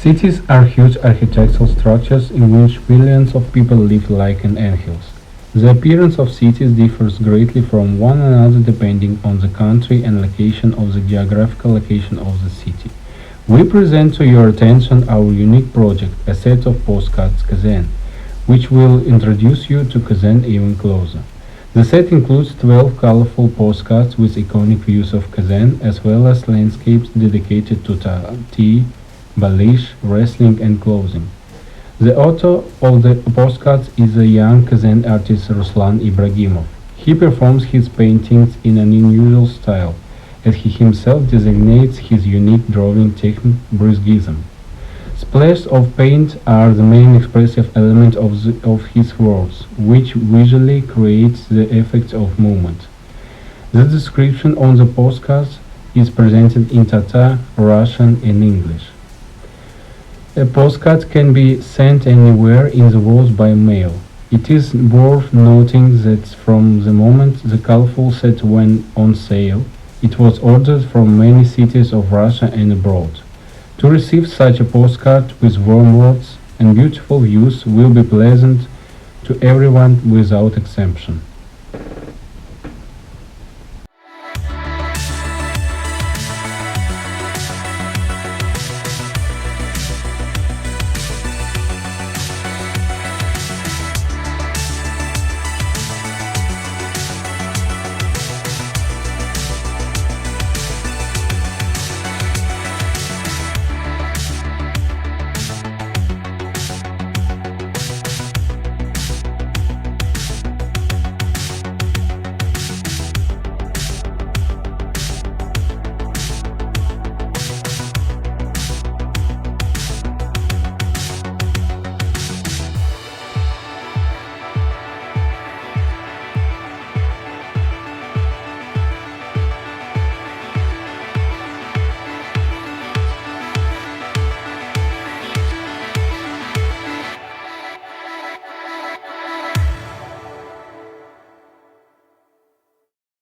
Cities are huge architectural structures in which billions of people live like in anthill. The appearance of cities differs greatly from one another depending on the country and location of the geographical location of the city. We present to your attention our unique project, a set of postcards Kazan, which will introduce you to Kazan even closer. The set includes 12 colorful postcards with iconic views of Kazan as well as landscapes dedicated to tea, Balish, wrestling and clothing. The author of the postcards is the young Kazan artist Ruslan Ibragimov. He performs his paintings in an unusual style, as he himself designates his unique drawing technique brusquism. Splashes of paint are the main expressive element of his works, which visually creates the effects of movement. The description on the postcards is presented in Tatar, Russian and English. A postcard can be sent anywhere in the world by mail. It is worth noting that from the moment the colorful set went on sale, it was ordered from many cities of Russia and abroad. To receive such a postcard with warm words and beautiful views will be pleasant to everyone without exception.